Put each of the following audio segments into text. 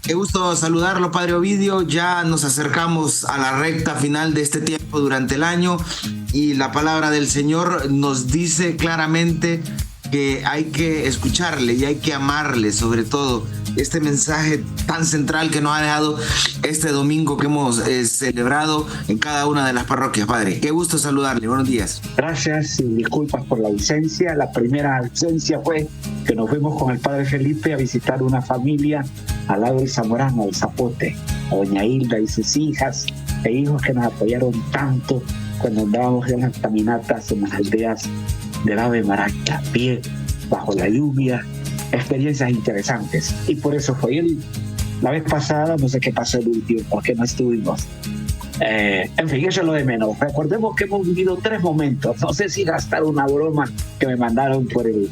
Qué gusto saludarlo, Padre Ovidio. Ya nos acercamos a la recta final de este tiempo durante el año y la palabra del Señor nos dice claramente que hay que escucharle y hay que amarle, sobre todo este mensaje tan central que nos ha dejado este domingo que hemos celebrado en cada una de las parroquias. Padre, qué gusto saludarle. Buenos días. Gracias y disculpas por la ausencia. La primera ausencia fue que nos fuimos con el Padre Felipe a visitar una familia al lado del Zamorano, del Zapote, a doña Hilda y sus hijas e hijos que nos apoyaron tanto cuando andábamos en las caminatas en las aldeas del Ave Maraca, a pie, bajo la lluvia, experiencias interesantes. Y por eso fue él. La vez pasada, no sé qué pasó el último, porque no estuvimos. En fin, eso es lo de menos. Recordemos que hemos vivido 3 momentos. No sé si gastar una broma que me mandaron por el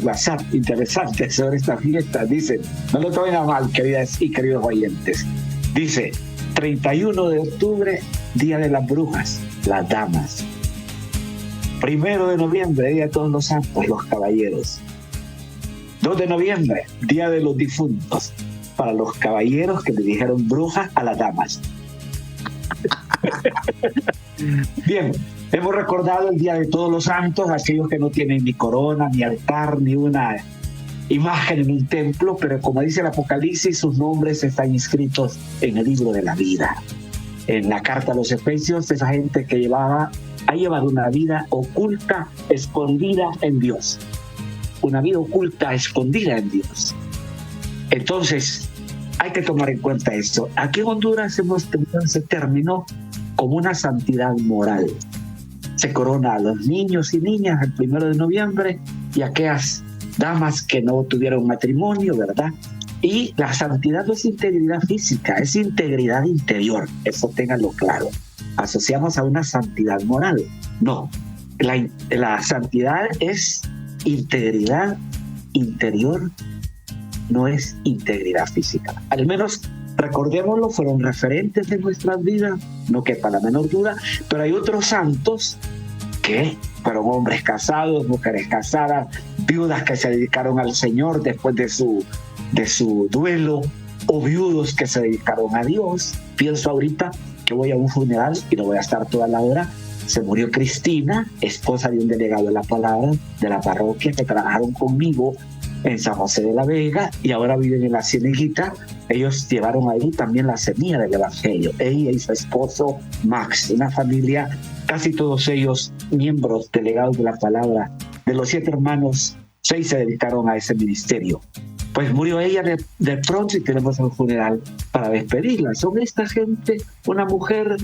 WhatsApp interesante sobre esta fiesta. Dice, no lo tomen a mal, queridas y queridos oyentes. Dice, 31 de octubre, Día de las Brujas, las damas. 1 de noviembre, Día de Todos los Santos, los caballeros. 2 de noviembre, Día de los Difuntos, para los caballeros que le dijeron brujas a las damas. Bien, hemos recordado el Día de Todos los Santos, aquellos que no tienen ni corona, ni altar, ni una imagen en un templo, pero como dice el Apocalipsis, sus nombres están inscritos en el libro de la vida. En la carta a los Efesios, esa gente que ha llevado una vida oculta, escondida en Dios. Una vida oculta, escondida en Dios. Entonces, hay que tomar en cuenta esto. Aquí en Honduras hemos tenido ese término como una santidad moral. Se corona a los niños y niñas el 1 de noviembre y a aquellas damas que no tuvieron matrimonio, ¿verdad? Y la santidad no es integridad física, es integridad interior. Eso ténganlo claro. Asociamos a una santidad moral. No, la santidad es integridad interior, no es integridad física. Al menos, recordémoslo, fueron referentes de nuestras vidas, no quepa la menor duda, pero hay otros santos que fueron hombres casados, mujeres casadas, viudas que se dedicaron al Señor después de su duelo, o viudos que se dedicaron a Dios. Pienso ahorita que voy a un funeral y no voy a estar toda la hora. Se murió Cristina, esposa de un delegado de la palabra de la parroquia que trabajaron conmigo en San José de la Vega y ahora viven en la Cieniguita. Ellos llevaron ahí también la semilla del Evangelio. Ella y su esposo Max, una familia, casi todos ellos miembros, delegados de la palabra. De los 7 hermanos, 6 se dedicaron a ese ministerio. Pues murió ella de pronto y tenemos un funeral para despedirla. Son esta gente, una mujer,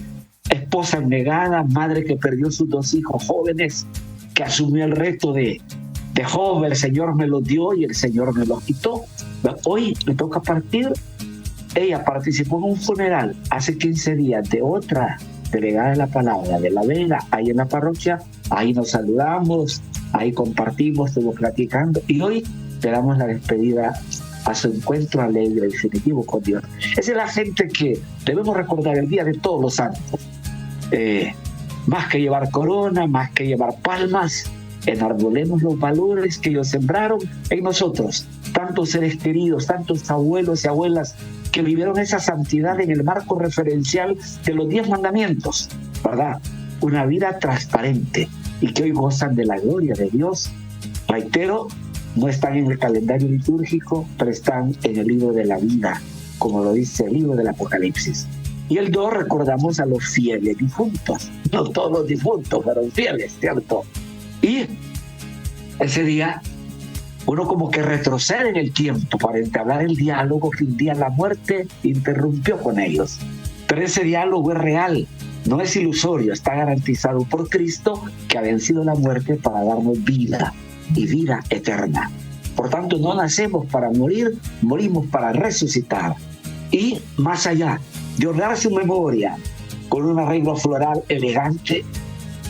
esposa negada, madre que perdió sus 2 hijos jóvenes, que asumió el reto de joven, el Señor me los dio y el Señor me los quitó. Hoy me toca partir. Ella participó en un funeral hace 15 días de otra delegada de la palabra de La Vega, ahí en la parroquia. Ahí nos saludamos, ahí compartimos, estuvimos platicando y hoy le damos la despedida a su encuentro alegre y definitivo con Dios. Esa es la gente que debemos recordar el Día de Todos los Santos. Más que llevar corona, más que llevar palmas, enarbolemos los valores que ellos sembraron en nosotros. Tantos seres queridos, tantos abuelos y abuelas que vivieron esa santidad en el marco referencial de los 10 mandamientos, ¿verdad? Una vida transparente y que hoy gozan de la gloria de Dios. Reitero, no están en el calendario litúrgico, pero están en el libro de la vida, como lo dice el libro del Apocalipsis. Y el 2, recordamos a los fieles difuntos. No todos los difuntos fueron fieles, ¿cierto? Y ese día, uno como que retrocede en el tiempo para entablar el diálogo que un día la muerte interrumpió con ellos. Pero ese diálogo es real, no es ilusorio, está garantizado por Cristo, que ha vencido la muerte para darnos vida y vida eterna. Por tanto, no nacemos para morir, morimos para resucitar. Y más allá de honrar su memoria con un arreglo floral elegante,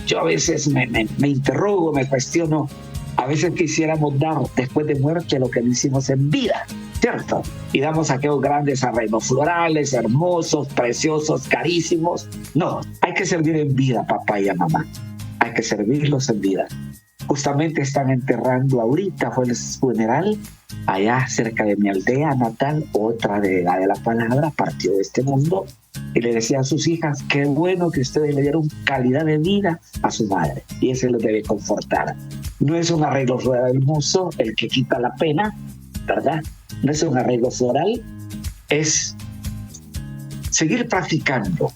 yo a veces me interrogo, me cuestiono, a veces quisiéramos dar después de muerte lo que no hicimos en vida, ¿cierto? Y damos aquellos grandes arreglos florales, hermosos, preciosos, carísimos. No, hay que servir en vida, papá y mamá. Hay que servirlos en vida. Justamente están enterrando ahorita, fue el funeral allá cerca de mi aldea natal, otra de la palabra, partió de este mundo, y le decía a sus hijas, qué bueno que ustedes le dieron calidad de vida a su madre, y eso lo debe confortar. No es un arreglo floral hermoso el que quita la pena, ¿verdad? No es un arreglo floral, es seguir practicando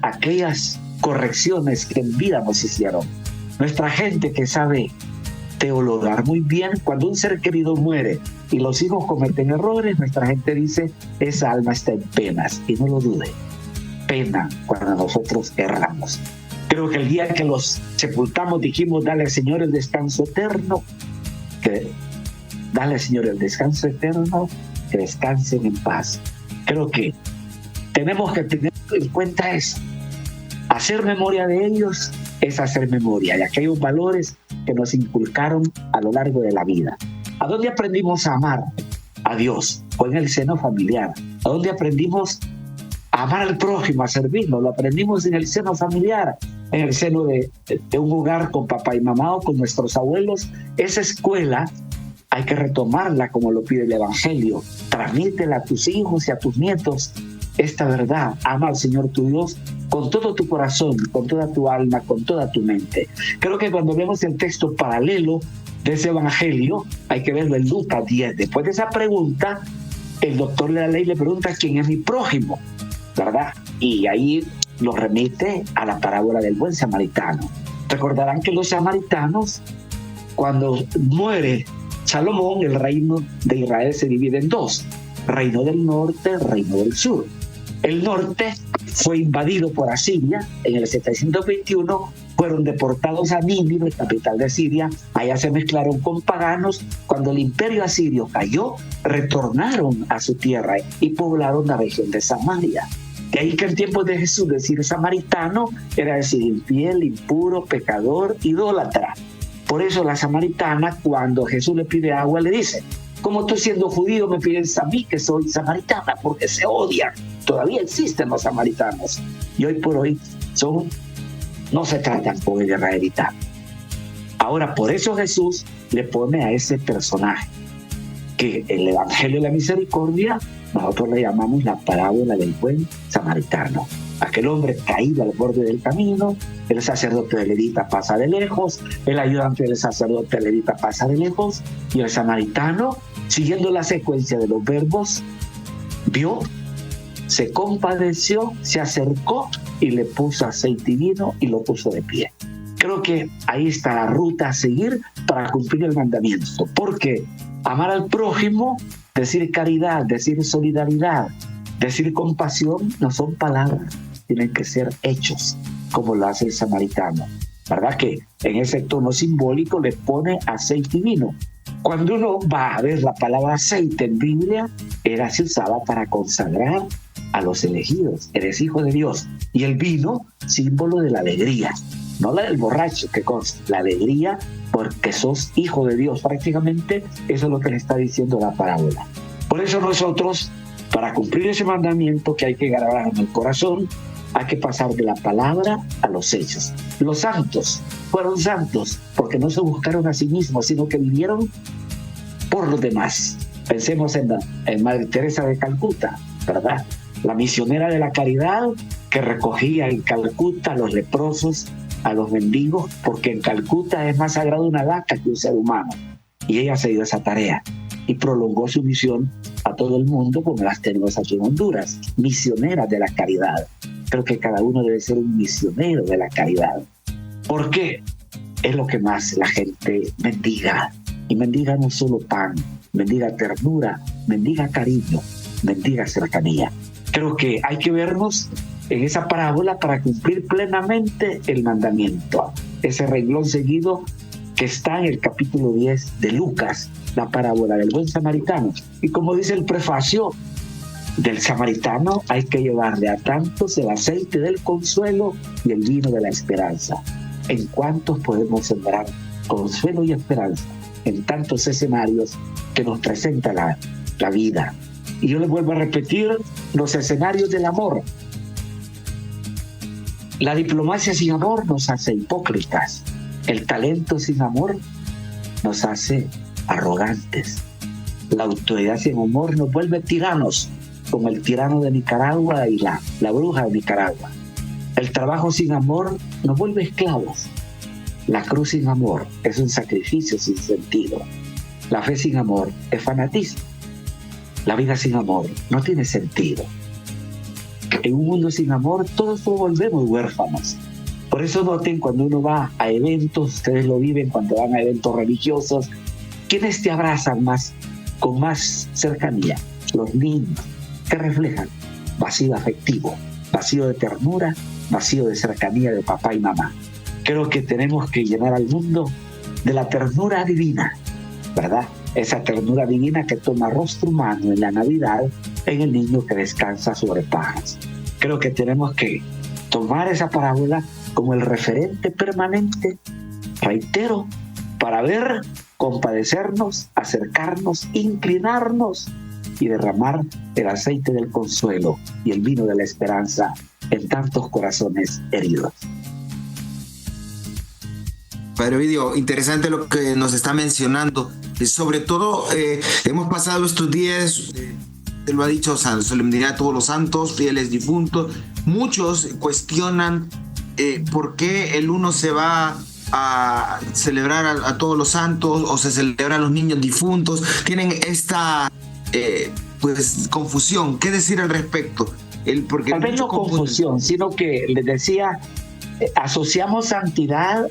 aquellas correcciones que en vida nos hicieron. Nuestra gente que sabe teologar muy bien, cuando un ser querido muere y los hijos cometen errores, nuestra gente dice, esa alma está en penas, y no lo dude, pena cuando nosotros erramos. Creo que el día que los sepultamos dijimos, dale al Señor el descanso eterno, que descansen en paz. Creo que tenemos que tener en cuenta eso. Hacer memoria de ellos es hacer memoria de aquellos valores que nos inculcaron a lo largo de la vida. ¿A dónde aprendimos a amar a Dios? Fue en el seno familiar. ¿A dónde aprendimos a amar al prójimo, a servirlo? Lo aprendimos en el seno familiar, en el seno de un hogar con papá y mamá o con nuestros abuelos. Esa escuela hay que retomarla como lo pide el Evangelio. Transmítela a tus hijos y a tus nietos esta verdad. Ama al Señor tu Dios con todo tu corazón, con toda tu alma, con toda tu mente. Creo que cuando vemos el texto paralelo de ese Evangelio, hay que verlo en Lucas 10. Después de esa pregunta, el doctor de la ley le pregunta quién es mi prójimo, ¿verdad? Y ahí lo remite a la parábola del buen samaritano. Recordarán que los samaritanos, cuando muere Salomón, el reino de Israel se divide en dos: reino del norte, reino del sur. El norte fue invadido por Asiria en el 721, fueron deportados a Nínive, capital de Siria, allá se mezclaron con paganos. Cuando el imperio asirio cayó, retornaron a su tierra y poblaron la región de Samaria. De ahí que en tiempos de Jesús decir samaritano era decir infiel, impuro, pecador, idólatra. Por eso la samaritana, cuando Jesús le pide agua, le dice, como tú siendo judío me pides a mí que soy samaritana, porque se odian. Todavía existen los samaritanos. Y hoy por hoy no se tratan con el israelita. Ahora, por eso Jesús le pone a ese personaje, que el Evangelio de la Misericordia, nosotros le llamamos la parábola del buen samaritano. Aquel hombre caído al borde del camino, el sacerdote levita pasa de lejos, el ayudante del sacerdote levita pasa de lejos, y el samaritano, siguiendo la secuencia de los verbos, vio, se compadeció, se acercó y le puso aceite y vino y lo puso de pie. Creo que ahí está la ruta a seguir para cumplir el mandamiento, porque amar al prójimo, decir caridad, decir solidaridad, decir compasión, no son palabras, tienen que ser hechos, como lo hace el samaritano. ¿Verdad que en ese tono simbólico le pone aceite y vino? Cuando uno va a ver la palabra aceite en Biblia, se usaba para consagrar a los elegidos. Eres hijo de Dios. Y el vino, símbolo de la alegría, no la del borracho, que consta, la alegría porque sos hijo de Dios. Prácticamente eso es lo que le está diciendo la parábola. Por eso nosotros, para cumplir ese mandamiento que hay que grabar en el corazón, hay que pasar de la palabra a los hechos. Los santos fueron santos porque no se buscaron a sí mismos, sino que vivieron por los demás. Pensemos en Madre Teresa de Calcuta, ¿verdad? La misionera de la caridad que recogía en Calcuta a los leprosos, a los mendigos, porque en Calcuta es más sagrado una vaca que un ser humano. Y ella se dio esa tarea y prolongó su misión a todo el mundo, como las tenemos aquí en Honduras, misioneras de la caridad. Creo que cada uno debe ser un misionero de la caridad. ¿Por qué? Es lo que más la gente mendiga. Y mendiga no solo pan, mendiga ternura, mendiga cariño, mendiga cercanía. Creo que hay que vernos en esa parábola para cumplir plenamente el mandamiento. Ese renglón seguido que está en el capítulo 10 de Lucas, la parábola del buen samaritano. Y como dice el prefacio, del samaritano hay que llevarle a tantos el aceite del consuelo y el vino de la esperanza. ¿En cuántos podemos sembrar consuelo y esperanza en tantos escenarios que nos presenta la vida? Y yo les vuelvo a repetir los escenarios del amor. La diplomacia sin amor nos hace hipócritas. El talento sin amor nos hace arrogantes. La autoridad sin amor nos vuelve tiranos, como el tirano de Nicaragua y la bruja de Nicaragua. El trabajo sin amor nos vuelve esclavos. La cruz sin amor es un sacrificio sin sentido. La fe sin amor es fanatismo. La vida sin amor no tiene sentido. En un mundo sin amor todos nos volvemos huérfanos. Por eso noten cuando uno va a eventos, ustedes lo viven cuando van a eventos religiosos, ¿quiénes te abrazan más, con más cercanía? Los niños, que reflejan vacío afectivo, vacío de ternura, vacío de cercanía de papá y mamá. Creo que tenemos que llenar al mundo de la ternura divina, ¿verdad? Esa ternura divina que toma rostro humano en la Navidad en el niño que descansa sobre pajas. Creo que tenemos que tomar esa parábola como el referente permanente, reitero, para ver, compadecernos, acercarnos, inclinarnos y derramar el aceite del consuelo y el vino de la esperanza en tantos corazones heridos. Padre Ovidio, interesante lo que nos está mencionando. Sobre todo, hemos pasado estos días, te lo ha dicho, solemnidad de todos los santos, fieles difuntos. Muchos cuestionan por qué el uno se va a celebrar a todos los santos o se celebran a los niños difuntos. Tienen esta confusión. ¿Qué decir al respecto? Tal vez no confusión, sino que les decía, asociamos santidad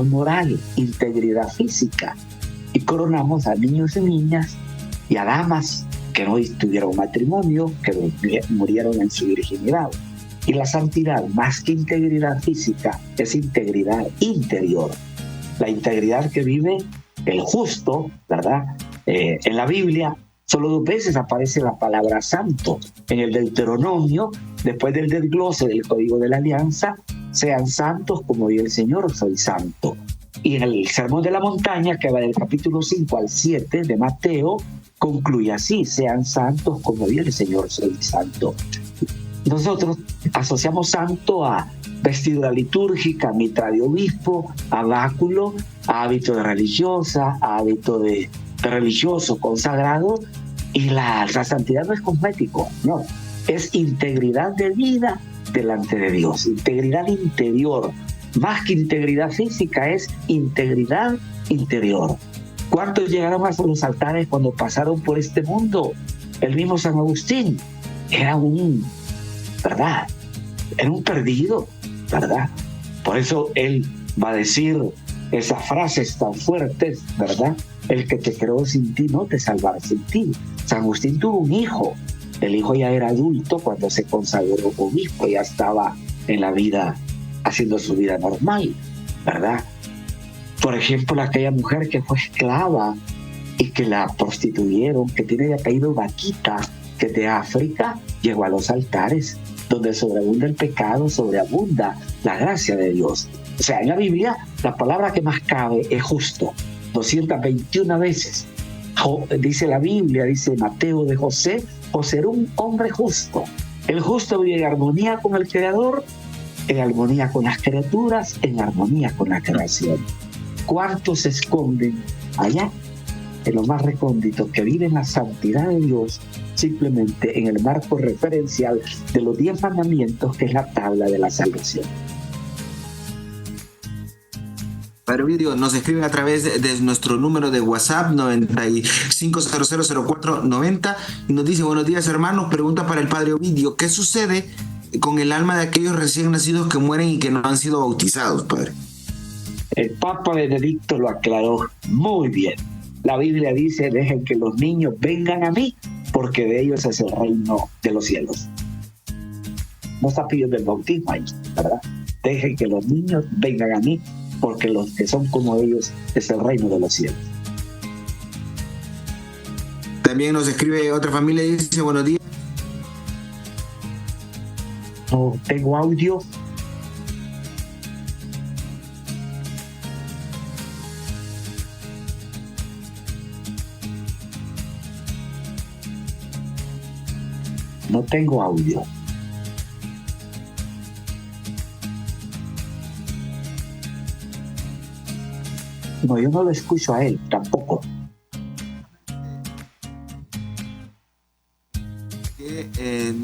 moral, integridad física, y coronamos a niños y niñas y a damas que no tuvieron matrimonio, que murieron en su virginidad. Y la santidad, más que integridad física, es integridad interior. La integridad que vive el justo, ¿verdad? En la Biblia, solo 2 veces aparece la palabra santo. En el Deuteronomio, después del desglose del Código de la Alianza, sean santos como yo el Señor soy santo. Y en el Sermón de la Montaña, que va del capítulo 5 al 7 de Mateo, concluye así: sean santos como yo el Señor soy santo. Nosotros asociamos santo a vestidura litúrgica, mitra de obispo, a báculo, a hábito de religiosa, a hábito de religioso consagrado, y la santidad no es cosmético, no, es integridad de vida delante de Dios, integridad interior, más que integridad física, es integridad interior. ¿Cuántos llegaron a los altares cuando pasaron por este mundo? El mismo San Agustín era ¿verdad? Era un perdido, ¿verdad? Por eso él va a decir esas frases tan fuertes, ¿verdad? El que te creó sin ti no te salvará sin ti. San Agustín tuvo un hijo. El hijo ya era adulto cuando se consagró obispo, ya estaba en la vida, haciendo su vida normal, ¿verdad? Por ejemplo, aquella mujer que fue esclava y que la prostituyeron, que tiene de apellido Vaquita, que de África llegó a los altares, donde sobreabunda el pecado, sobreabunda la gracia de Dios. O sea, en la Biblia, la palabra que más cabe es justo, 221 veces. Dice la Biblia, dice Mateo de José, José era un hombre justo. El justo vive en armonía con el Creador, en armonía con las criaturas, en armonía con la creación. ¿Cuántos se esconden allá, en lo más recóndito, que viven la santidad de Dios simplemente en el marco referencial de los 10 mandamientos, que es la tabla de la salvación? Padre Ovidio, nos escriben a través de nuestro número de WhatsApp 95000490 y nos dice: buenos días, hermanos, pregunta para el Padre Ovidio, ¿qué sucede con el alma de aquellos recién nacidos que mueren y que no han sido bautizados, Padre? El Papa Benedicto lo aclaró muy bien. La Biblia dice: dejen que los niños vengan a mí, porque de ellos es el reino de los cielos. No está pidiendo el bautismo ahí, ¿verdad? Dejen que los niños vengan a mí, porque los que son como ellos es el reino de los cielos. También nos escribe otra familia y dice: buenos días. No tengo audio. No tengo audio. No, yo no lo escucho a él tampoco.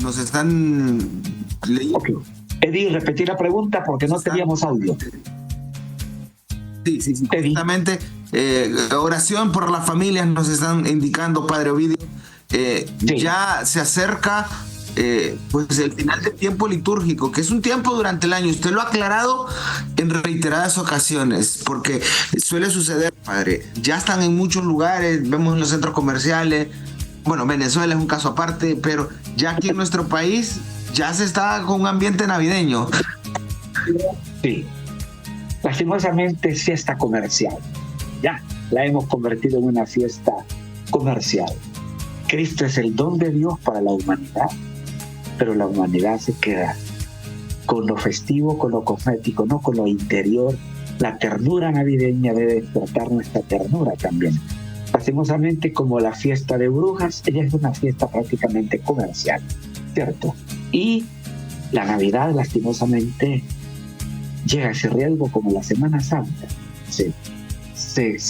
Nos están leyendo. Okay. Eddie, repetí la pregunta porque no teníamos audio. Sí. Justamente, oración por las familias nos están indicando, Padre Ovidio. Sí. Ya se acerca pues el final del tiempo litúrgico, que es un tiempo durante el año. Usted lo ha aclarado en reiteradas ocasiones, porque suele suceder, Padre. Ya están en muchos lugares, vemos en los centros comerciales. Bueno, Venezuela es un caso aparte, pero ya aquí en nuestro país ya se está con un ambiente navideño. Sí. Lastimosamente es fiesta comercial. Ya la hemos convertido en una fiesta comercial. Cristo es el don de Dios para la humanidad, pero la humanidad se queda con lo festivo, con lo cosmético, no con lo interior. La ternura navideña debe despertar nuestra ternura también. Lastimosamente, como la fiesta de brujas, ella es una fiesta prácticamente comercial, ¿cierto? Y la Navidad, lastimosamente, llega a ese riesgo como la Semana Santa. Se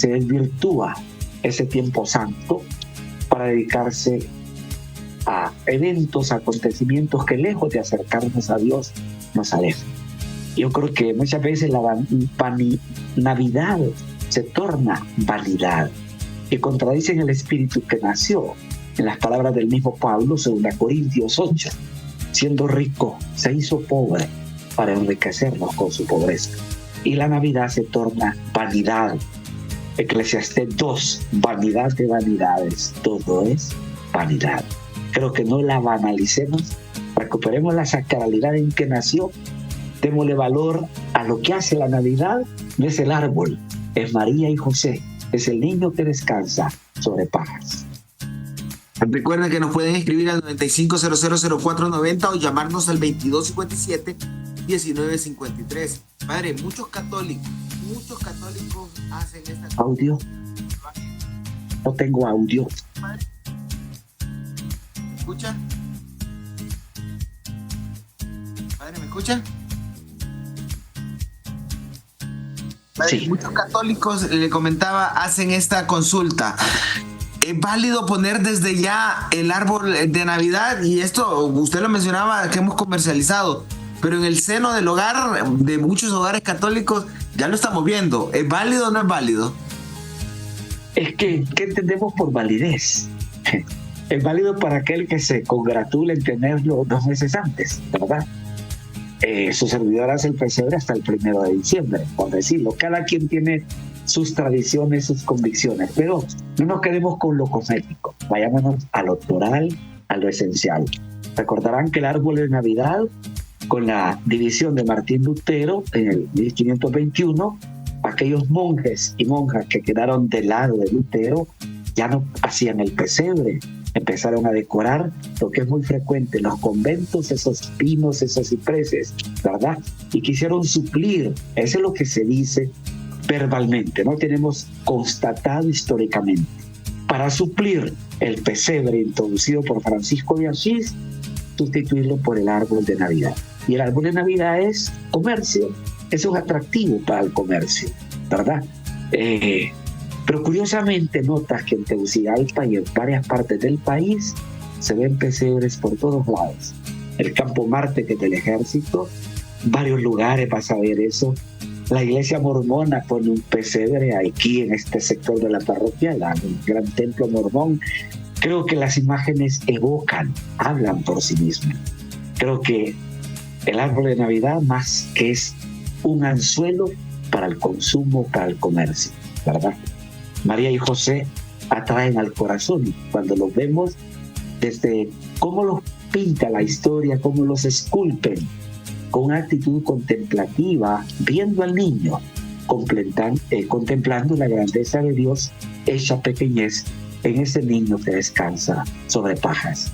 desvirtúa ese tiempo santo para dedicarse a eventos, acontecimientos que lejos de acercarnos a Dios, nos alejan. Yo creo que muchas veces la Navidad se torna vanidad, que contradicen el espíritu que nació. En las palabras del mismo Pablo, según Corintios 8, siendo rico, se hizo pobre para enriquecernos con su pobreza. Y la Navidad se torna vanidad. Eclesiastés 2, vanidad de vanidades, todo es vanidad. Creo que no la banalicemos, recuperemos la sacralidad en que nació, démosle valor a lo que hace la Navidad. No es el árbol, es María y José, es el niño que descansa sobre pajas. Recuerden que nos pueden escribir al 95000490 o llamarnos al 2257-1953. Padre, muchos católicos hacen esta... ¿Audio? No tengo audio. Padre, ¿me escucha? Padre, ¿me escucha? Sí. Muchos católicos, le comentaba, hacen esta consulta. ¿Es válido poner desde ya el árbol de Navidad? Y esto, usted lo mencionaba, que hemos comercializado, pero en el seno del hogar, de muchos hogares católicos, ya lo estamos viendo. ¿Es válido o no es válido? Es que, ¿qué entendemos por validez? Es válido para aquel que se congratula en tenerlo 2 meses antes, ¿verdad? Su servidor hace el pesebre hasta el 1 de diciembre, por decirlo. Cada quien tiene sus tradiciones, sus convicciones, pero no nos quedemos con lo cosmético, vayámonos a lo toral, a lo esencial. Recordarán que el árbol de Navidad, con la división de Martín Lutero en el 1521, aquellos monjes y monjas que quedaron del lado de Lutero ya no hacían el pesebre, empezaron a decorar lo que es muy frecuente en los conventos, esos pinos, esos cipreses, ¿verdad? Y quisieron suplir, eso es lo que se dice verbalmente, no tenemos constatado históricamente, para suplir el pesebre introducido por Francisco de Asís, sustituirlo por el árbol de Navidad. Y el árbol de Navidad es comercio, eso es atractivo para el comercio, ¿verdad? Pero curiosamente notas que en Tegucigalpa y en varias partes del país se ven pesebres por todos lados. El Campo Marte, que es del ejército, varios lugares vas a ver eso. La iglesia mormona pone un pesebre aquí en este sector de la parroquia, el gran templo mormón. Creo que las imágenes evocan, hablan por sí mismas. Creo que el árbol de Navidad más que es un anzuelo para el consumo, para el comercio, ¿verdad? María y José atraen al corazón cuando los vemos desde cómo los pinta la historia, cómo los esculpen con una actitud contemplativa, viendo al niño, contemplando la grandeza de Dios hecha pequeñez en ese niño que descansa sobre pajas.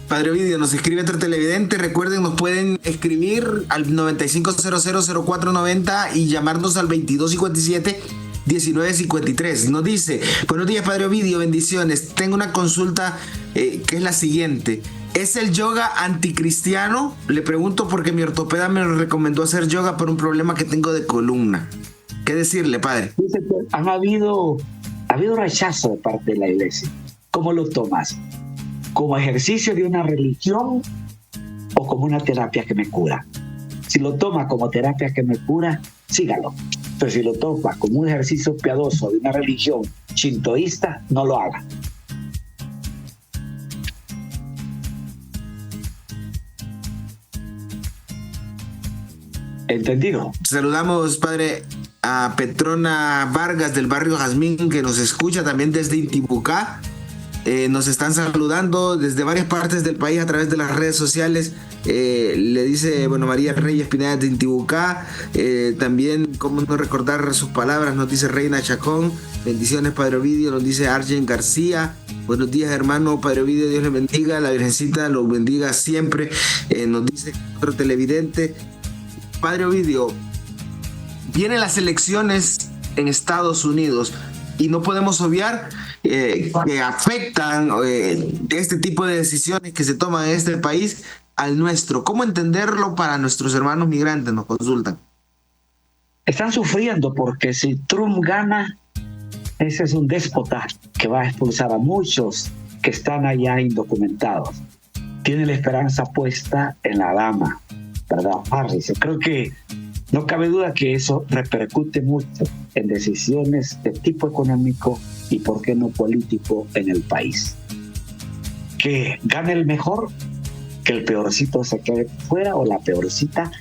Padre Ovidio, nos escribe otro televidente. Recuerden, nos pueden escribir al 95000490 y llamarnos al 2257-1953. Nos dice: buenos días, Padre Ovidio, bendiciones. Tengo una consulta que es la siguiente. ¿Es el yoga anticristiano? Le pregunto porque mi ortopeda me recomendó hacer yoga por un problema que tengo de columna. ¿Qué decirle, padre? Dice que ha habido rechazo de parte de la iglesia. ¿Cómo lo tomas? ¿Como ejercicio de una religión o como una terapia que me cura? Si lo toma como terapia que me cura, sígalo. Pero si lo toma como un ejercicio piadoso de una religión shintoísta, no lo haga. ¿Entendido? Saludamos, padre, a Petrona Vargas del barrio Jazmín, que nos escucha también desde Intibucá. Nos están saludando desde varias partes del país a través de las redes sociales. Le dice, bueno, María Reyes Pineda de Intibucá. También, cómo no recordar sus palabras, nos dice Reina Chacón. Bendiciones, Padre Ovidio, nos dice Arjen García. Buenos días, hermano, Padre Ovidio, Dios le bendiga. La Virgencita lo bendiga siempre. Nos dice otro televidente. Padre Ovidio, vienen las elecciones en Estados Unidos y no podemos obviar que afectan este tipo de decisiones que se toman en este país al nuestro. ¿Cómo entenderlo para nuestros hermanos migrantes? Nos consultan. Están sufriendo porque si Trump gana, ese es un déspota que va a expulsar a muchos que están allá indocumentados. Tiene la esperanza puesta en la dama, ¿verdad? Harris. Yo creo que no cabe duda que eso repercute mucho en decisiones de tipo económico y, por qué no, político en el país. Que gane el mejor, que el peorcito se quede fuera o la peorcita,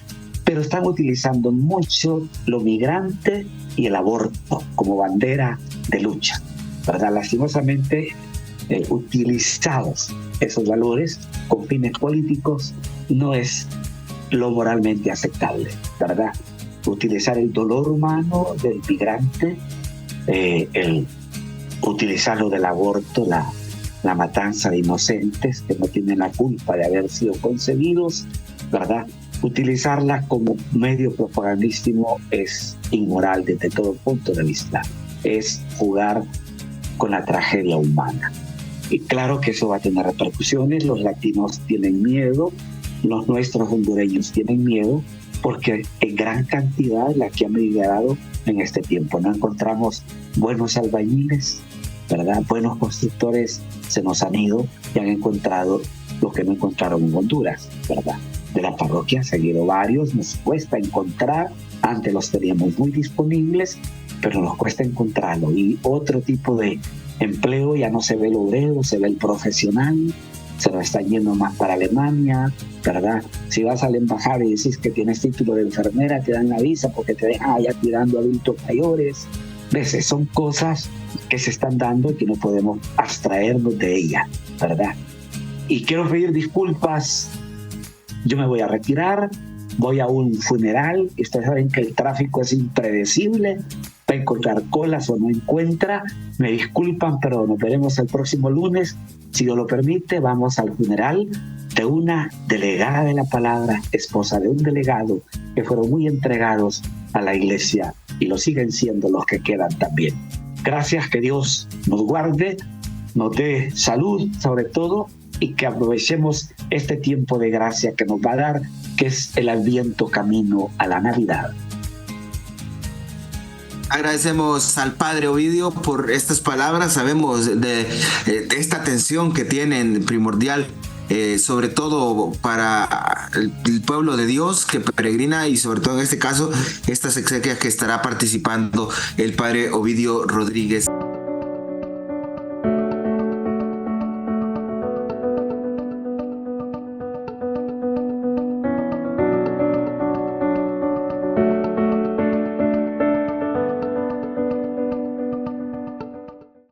pero están utilizando mucho lo migrante y el aborto como bandera de lucha, ¿verdad? Lastimosamente, utilizados esos valores con fines políticos no es lo moralmente aceptable, ¿verdad? Utilizar el dolor humano del migrante, el utilizar lo del aborto, la matanza de inocentes que no tienen la culpa de haber sido concebidos, ¿verdad? Utilizarla como medio propagandístico es inmoral desde todo punto de vista. Es jugar con la tragedia humana. Y claro que eso va a tener repercusiones. Los latinos tienen miedo, los nuestros hondureños tienen miedo, porque en gran cantidad la que ha migrado en este tiempo. No encontramos buenos albañiles, ¿verdad? Buenos constructores se nos han ido y han encontrado lo que no encontraron en Honduras, ¿verdad? De la parroquia han seguido varios, nos cuesta encontrar, antes los teníamos muy disponibles, pero nos cuesta encontrarlo. Y otro tipo de empleo, ya no se ve el obrero, se ve el profesional, se lo están yendo más para Alemania, ¿verdad? Si vas a la embajada y decís que tienes título de enfermera, te dan la visa porque te dejan allá tirando adultos mayores. ¿Ves? Son cosas que se están dando y que no podemos abstraernos de ellas, ¿verdad? Y quiero pedir disculpas. Yo me voy a retirar, voy a un funeral. Ustedes saben que el tráfico es impredecible, va a encontrar colas o no encuentra. Me disculpan, pero nos veremos el próximo lunes. Si Dios lo permite, vamos al funeral de una delegada de la palabra, esposa de un delegado, que fueron muy entregados a la iglesia y lo siguen siendo los que quedan también. Gracias, que Dios nos guarde, nos dé salud sobre todo, y que aprovechemos este tiempo de gracia que nos va a dar, que es el Adviento camino a la Navidad. Agradecemos al Padre Ovidio por estas palabras. Sabemos de esta atención que tienen primordial, sobre todo para el pueblo de Dios que peregrina, y sobre todo en este caso estas exequias que estará participando el Padre Ovidio Rodríguez.